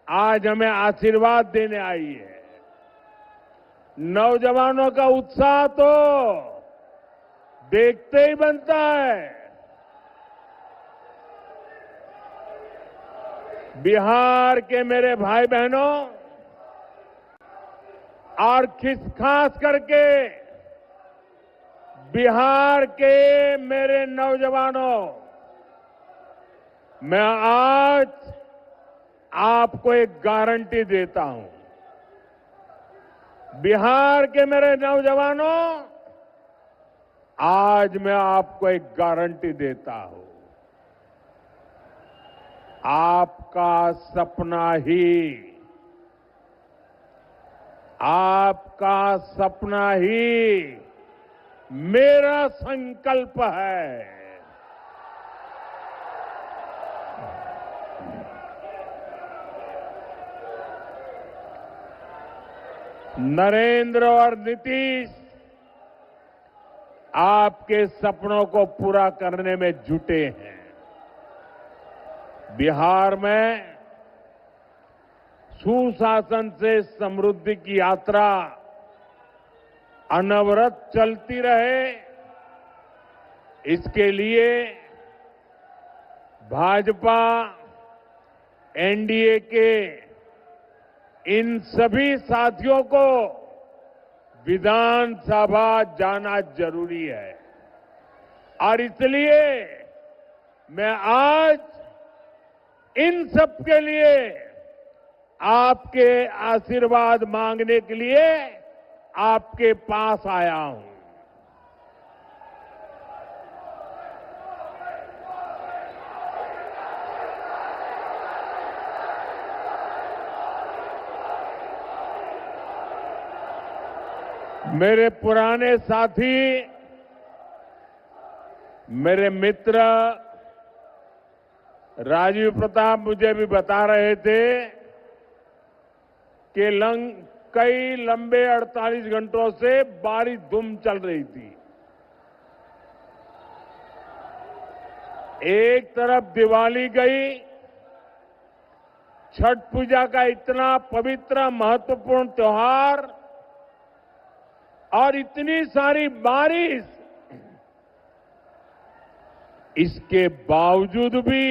आज हमें आशीर्वाद देने आई है। नौजवानों का उत्साह तो देखते ही बनता है। बिहार के मेरे भाई बहनों और खास करके बिहार के मेरे नौजवानों, मैं आज आपको एक गारंटी देता हूं। बिहार के मेरे नौजवानों, आज मैं आपको एक गारंटी देता हूं। आपका सपना ही मेरा संकल्प है। नरेंद्र और नीतीश आपके सपनों को पूरा करने में जुटे हैं। बिहार में सुशासन से समृद्धि की यात्रा अनवरत चलती रहे, इसके लिए भाजपा एनडीए के इन सभी साथियों को विधानसभा जाना जरूरी है। और इसलिए मैं आज इन सब के लिए आपके आशीर्वाद मांगने के लिए आपके पास आया हूं। मेरे पुराने साथी, मेरे मित्र राजीव प्रताप मुझे भी बता रहे थे कि कई लंबे 48 घंटों से बारिश धूम चल रही थी। एक तरफ दिवाली गई, छठ पूजा का इतना पवित्र महत्वपूर्ण त्योहार, और इतनी सारी बारिश, इसके बावजूद भी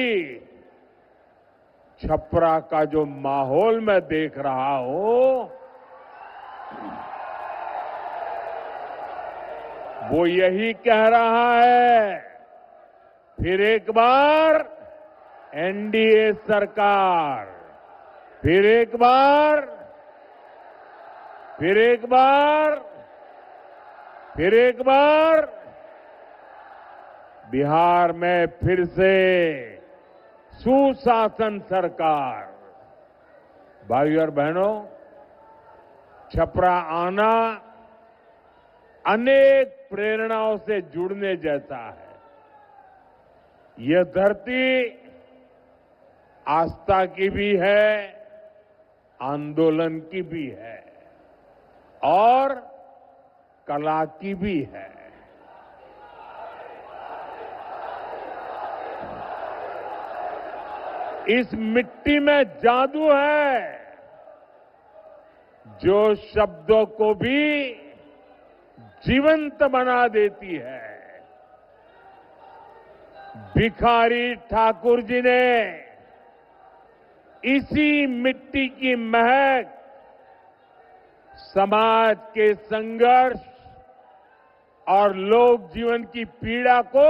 छपरा का जो माहौल मैं देख रहा हूं, वो यही कह रहा है, फिर एक बार एनडीए सरकार, फिर एक बार, फिर एक बार, फिर एक बार बिहार में फिर से सुशासन सरकार। भाइयों और बहनों, छपरा आना अनेक प्रेरणाओं से जुड़ने जैसा है। यह धरती आस्था की भी है, आंदोलन की भी है और कला की भी है। इस मिट्टी में जादू है जो शब्दों को भी जीवंत बना देती है। भिखारी ठाकुर जी ने इसी मिट्टी की महक समाज के संघर्ष और लोक जीवन की पीड़ा को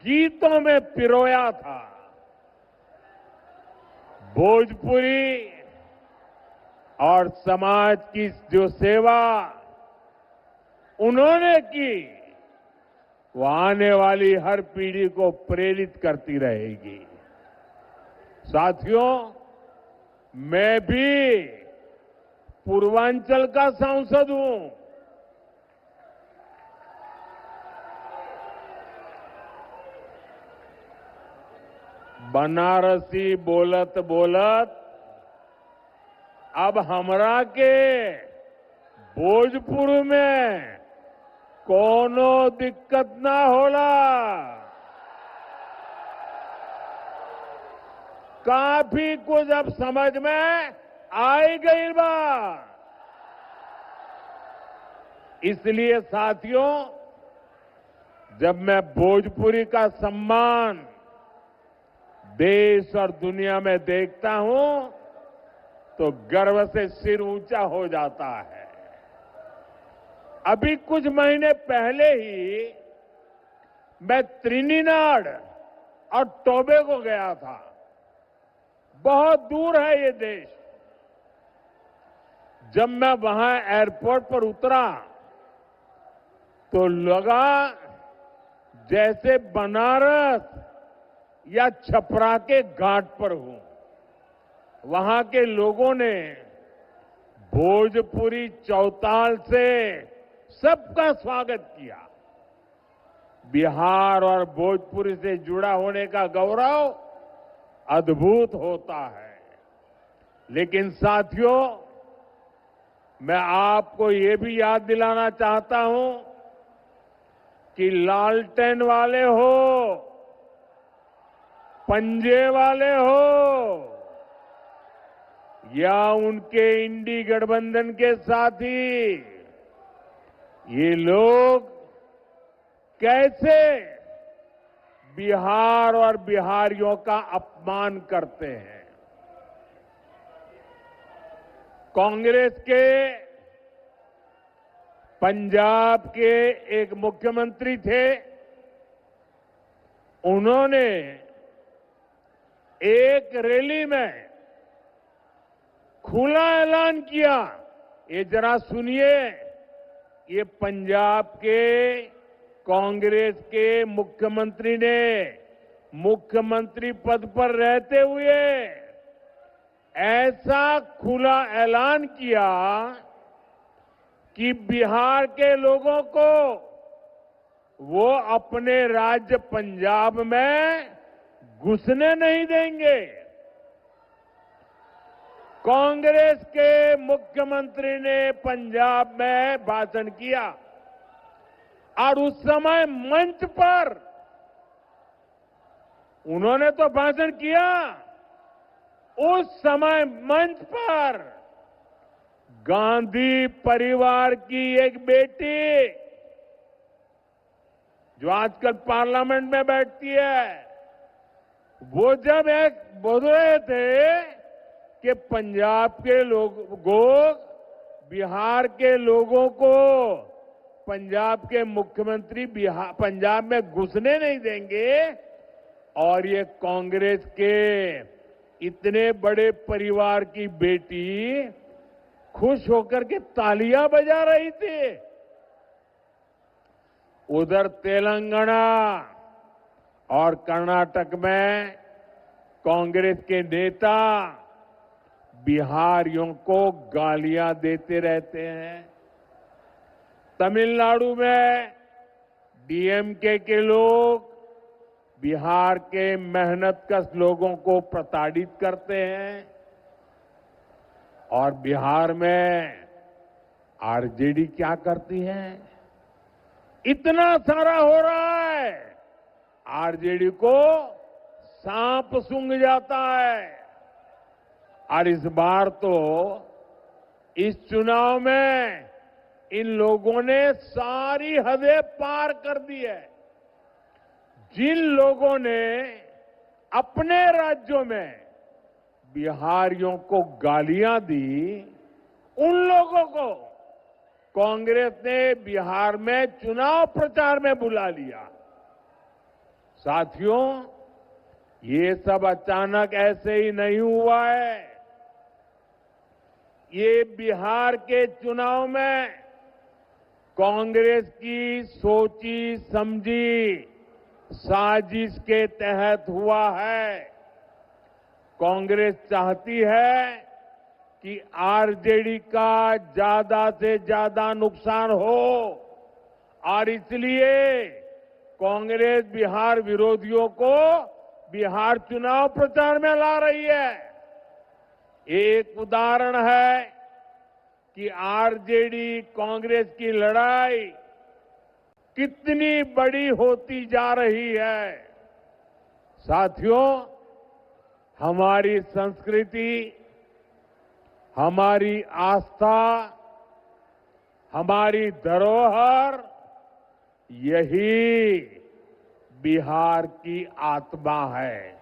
गीतों में पिरोया था। भोजपुरी और समाज की जो सेवा उन्होंने की, वो आने वाली हर पीढ़ी को प्रेरित करती रहेगी। साथियों, मैं भी पूर्वांचल का सांसद हूं। बनारसी बोलत बोलत अब हमरा के भोजपुर में कोनो दिक्कत ना होला। काफी कुछ अब समझ में आई गई बात। इसलिए साथियों, जब मैं भोजपुरी का सम्मान देश और दुनिया में देखता हूं तो गर्व से सिर ऊंचा हो जाता है। अभी कुछ महीने पहले ही मैं त्रिनिदाद और टोबैगो गया था। बहुत दूर है ये देश। जब मैं वहां एयरपोर्ट पर उतरा तो लगा जैसे बनारस या छपरा के घाट पर हूं। वहां के लोगों ने भोजपुरी चौताल से सबका स्वागत किया। बिहार और भोजपुरी से जुड़ा होने का गौरव अद्भुत होता है। लेकिन साथियों, मैं आपको ये भी याद दिलाना चाहता हूं कि लालटेन वाले हो, पंजे वाले हो या उनके इंडी गठबंधन के साथी, ये लोग कैसे बिहार और बिहारियों का अपमान करते हैं। कांग्रेस के पंजाब के एक मुख्यमंत्री थे। उन्होंने एक रैली में खुला ऐलान किया। ये जरा सुनिए, ये पंजाब के कांग्रेस के मुख्यमंत्री ने मुख्यमंत्री पद पर रहते हुए ऐसा खुला ऐलान किया कि बिहार के लोगों को वो अपने राज्य पंजाब में घुसने नहीं देंगे। कांग्रेस के मुख्यमंत्री ने पंजाब में भाषण किया और उस समय मंच पर उन्होंने तो भाषण किया, उस समय मंच पर गांधी परिवार की एक बेटी जो आजकल पार्लियामेंट में बैठती है, वो जब एक बोल रहे थे कि पंजाब के लोगों, बिहार के लोगों को पंजाब के मुख्यमंत्री पंजाब में घुसने नहीं देंगे, और ये कांग्रेस के इतने बड़े परिवार की बेटी खुश होकर के तालियां बजा रही थी। उधर तेलंगाना और कर्नाटक में कांग्रेस के नेता बिहारियों को गालियां देते रहते हैं। तमिलनाडु में डीएमके के लोग बिहार के मेहनतकश लोगों को प्रताड़ित करते हैं, और बिहार में आरजेडी क्या करती है? इतना सारा हो रहा है, आरजेडी को सांप सूंघ जाता है। और इस बार तो इस चुनाव में इन लोगों ने सारी हदें पार कर दी है। जिन लोगों ने अपने राज्यों में बिहारियों को गालियां दी, उन लोगों को कांग्रेस ने बिहार में चुनाव प्रचार में बुला लिया। साथियों, ये सब अचानक ऐसे ही नहीं हुआ है। ये बिहार के चुनाव में कांग्रेस की सोची समझी साजिश के तहत हुआ है। कांग्रेस चाहती है कि आरजेडी का ज्यादा से ज्यादा नुकसान हो, और इसलिए कांग्रेस बिहार विरोधियों को बिहार चुनाव प्रचार में ला रही है। एक उदाहरण है कि आरजेडी कांग्रेस की लड़ाई कितनी बड़ी होती जा रही है। साथियों, हमारी संस्कृति, हमारी आस्था, हमारी धरोहर, यही बिहार की आत्मा है।